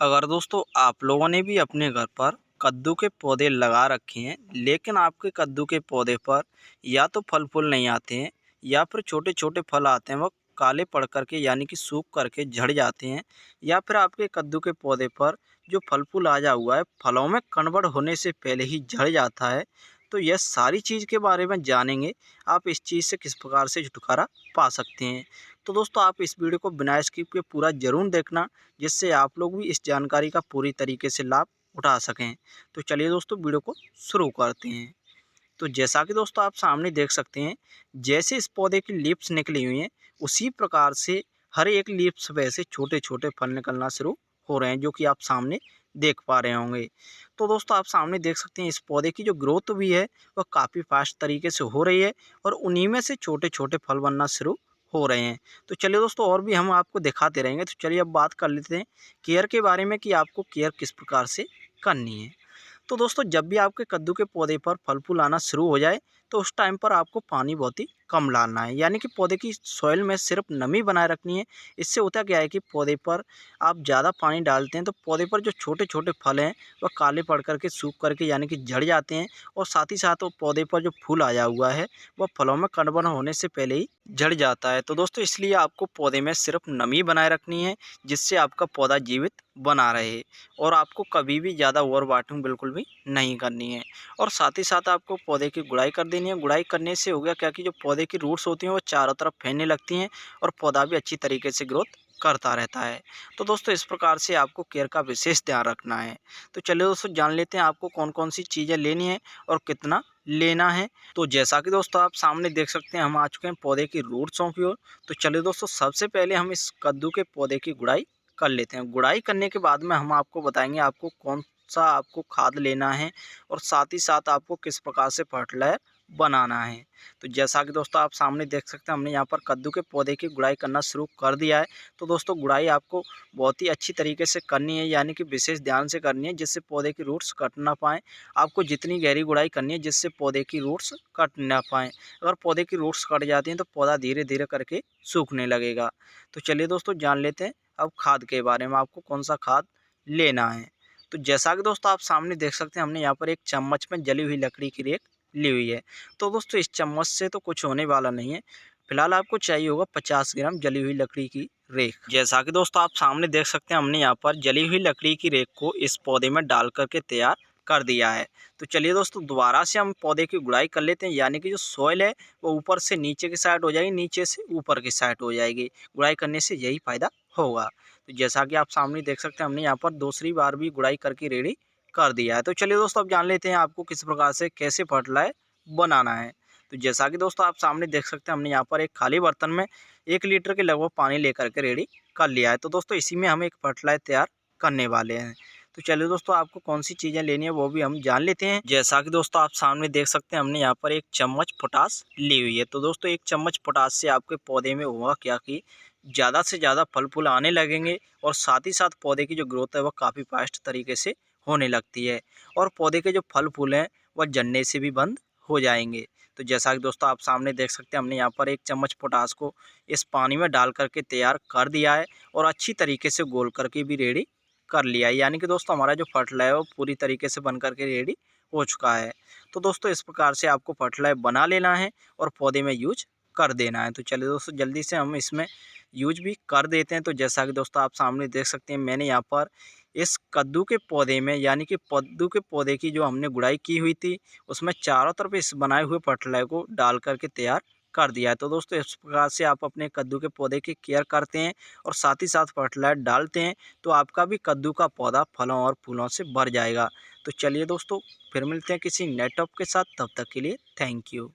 अगर दोस्तों आप लोगों ने भी अपने घर पर कद्दू के पौधे लगा रखे हैं, लेकिन आपके कद्दू के पौधे पर या तो फल फूल नहीं आते हैं या फिर छोटे छोटे फल आते हैं वो काले पड़ करके यानी कि सूख करके झड़ जाते हैं, या फिर आपके कद्दू के पौधे पर जो फल फूल आया हुआ है फलों में कन्वर्ट होने से पहले ही झड़ जाता है। तो यह सारी चीज़ के बारे में जानेंगे, आप इस चीज़ से किस प्रकार से छुटकारा पा सकते हैं। तो दोस्तों आप इस वीडियो को बिना स्किप के पूरा ज़रूर देखना, जिससे आप लोग भी इस जानकारी का पूरी तरीके से लाभ उठा सकें। तो चलिए दोस्तों वीडियो को शुरू करते हैं। तो जैसा कि दोस्तों आप सामने देख सकते हैं, जैसे इस पौधे की लीव्स निकली हुई हैं उसी प्रकार से हर एक लीव्स पे से छोटे छोटे फल निकलना शुरू हो रहे हैं, जो कि आप सामने देख पा रहे होंगे। तो दोस्तों आप सामने देख सकते हैं इस पौधे की जो ग्रोथ भी है वह काफ़ी फास्ट तरीके से हो रही है और उन्हीं में से छोटे छोटे फल बनना शुरू हो रहे हैं। तो चलिए दोस्तों और भी हम आपको दिखाते रहेंगे। तो चलिए अब बात कर लेते हैं केयर के बारे में कि आपको केयर किस प्रकार से करनी है। तो दोस्तों जब भी आपके कद्दू के पौधे पर फल फूल आना शुरू हो जाए तो उस टाइम पर आपको पानी बहुत ही कम डालना है, यानी कि पौधे की सॉइल में सिर्फ नमी बनाए रखनी है। इससे होता क्या है कि पौधे पर आप ज़्यादा पानी डालते हैं तो पौधे पर जो छोटे छोटे फल हैं वह काले पड़ करके सूख करके यानी कि झड़ जाते हैं, और साथ ही साथ वो पौधे पर जो फूल आया हुआ है वह फलों में कन्वर्ट होने से पहले ही झड़ जाता है। तो दोस्तों इसलिए आपको पौधे में सिर्फ नमी बनाए रखनी है, जिससे आपका पौधा जीवित बना रहे, और आपको कभी भी ज़्यादा ओवर वाटरिंग बिल्कुल भी नहीं करनी है। और साथ ही साथ आपको पौधे की गुड़ाई कर देनी है। गुड़ाई करने से हो गया क्या कि जो पौधे की रूट्स होती हैं वो चारों तरफ फैलने लगती हैं और पौधा भी अच्छी तरीके से ग्रोथ करता रहता है। तो दोस्तों इस प्रकार से आपको केयर का विशेष ध्यान रखना है। तो चलिए दोस्तों जान लेते हैं आपको कौन कौन सी चीज़ें लेनी है और कितना लेना है। तो जैसा कि दोस्तों आप सामने देख सकते हैं हम आ चुके हैं पौधे की रूट्सों की ओर। तो चलिए दोस्तों सबसे पहले हम इस कद्दू के पौधे की गुड़ाई कर लेते हैं। गुड़ाई करने के बाद में हम आपको बताएंगे आपको कौन सा आपको खाद लेना है और साथ ही साथ आपको किस प्रकार से फर्टिलाइजर बनाना है। तो जैसा कि दोस्तों आप सामने देख सकते हैं हमने यहाँ पर कद्दू के पौधे की गुड़ाई करना शुरू कर दिया है। तो दोस्तों गुड़ाई आपको बहुत ही अच्छी तरीके से करनी है, यानी कि विशेष ध्यान से करनी है, जिससे पौधे की रूट्स कट ना पाएँ। आपको जितनी गहरी गुड़ाई करनी है जिससे पौधे की रूट्स कट ना पाएँ। अगर पौधे की रूट्स कट जाती हैं तो पौधा धीरे धीरे करके सूखने लगेगा। तो चलिए दोस्तों जान लेते हैं अब खाद के बारे में, आपको कौन सा खाद लेना है। तो जैसा कि दोस्तों आप सामने देख सकते हैं हमने यहाँ पर एक चम्मच में जली हुई लकड़ी की रेक ली हुई है। तो दोस्तों इस चम्मच से तो कुछ होने वाला नहीं है, फिलहाल आपको चाहिए होगा 50 ग्राम जली हुई लकड़ी की रेक। जैसा कि दोस्तों आप सामने देख सकते हैं हमने यहाँ पर जली हुई लकड़ी की रेक को इस पौधे में डाल करके तैयार कर दिया है। तो चलिए दोस्तों दोबारा से हम पौधे की गुड़ाई कर लेते हैं, यानी कि जो सॉइल है वो ऊपर से नीचे की साइड हो जाएगी, नीचे से ऊपर की साइड हो जाएगी। गुड़ाई करने से यही फायदा होगा। तो जैसा कि आप सामने देख सकते हैं हमने यहाँ पर दूसरी बार भी गुड़ाई करके रेडी कर दिया है। तो चलिए दोस्तों अब जान लेते हैं आपको किस प्रकार से कैसे फर्टिलाइजर बनाना है। तो जैसा कि दोस्तों आप सामने देख सकते हैं हमने यहाँ पर एक खाली बर्तन में 1 लीटर के लगभग पानी लेकर के रेडी कर लिया है। तो दोस्तों इसी में हम एक फर्टिलाइजर तैयार करने वाले हैं। तो चलिए दोस्तों आपको कौन सी चीज़ें लेनी है वो भी हम जान लेते हैं। जैसा कि दोस्तों आप सामने देख सकते हैं हमने यहाँ पर 1 चम्मच पोटास ली हुई है। तो दोस्तों 1 चम्मच पोटास से आपके पौधे में होगा क्या कि ज़्यादा से ज़्यादा फल फूल आने लगेंगे, और साथ ही साथ पौधे की जो ग्रोथ है वह काफ़ी फास्ट तरीके से होने लगती है, और पौधे के जो फल फूल हैं वह जलने से भी बंद हो जाएंगे। तो जैसा कि दोस्तों आप सामने देख सकते हैं हमने यहाँ पर 1 चम्मच पोटास को इस पानी में डाल करके तैयार कर दिया है और अच्छी तरीके से गोल करके भी रेडी कर लिया है, यानी कि दोस्तों हमारा जो फर्टिलाइजर है वो पूरी तरीके से बन करके रेडी हो चुका है। तो दोस्तों इस प्रकार से आपको फर्टिलाइजर बना लेना है और पौधे में यूज कर देना है। तो चलिए दोस्तों जल्दी से हम इसमें यूज भी कर देते हैं। तो जैसा कि दोस्तों आप सामने देख सकते हैं मैंने यहाँ पर इस कद्दू के पौधे में, यानी कि कद्दू के पौधे की जो हमने गुड़ाई की हुई थी उसमें चारों तरफ इस बनाए हुए फर्टिलाइजर को डाल करके तैयार कर दिया है। तो दोस्तों इस प्रकार से आप अपने कद्दू के पौधे की केयर करते हैं और साथ ही साथ फर्टिलाइजर डालते हैं तो आपका भी कद्दू का पौधा फलों और फूलों से भर जाएगा। तो चलिए दोस्तों फिर मिलते हैं किसी नए टॉपिक के साथ, तब तक के लिए थैंक यू।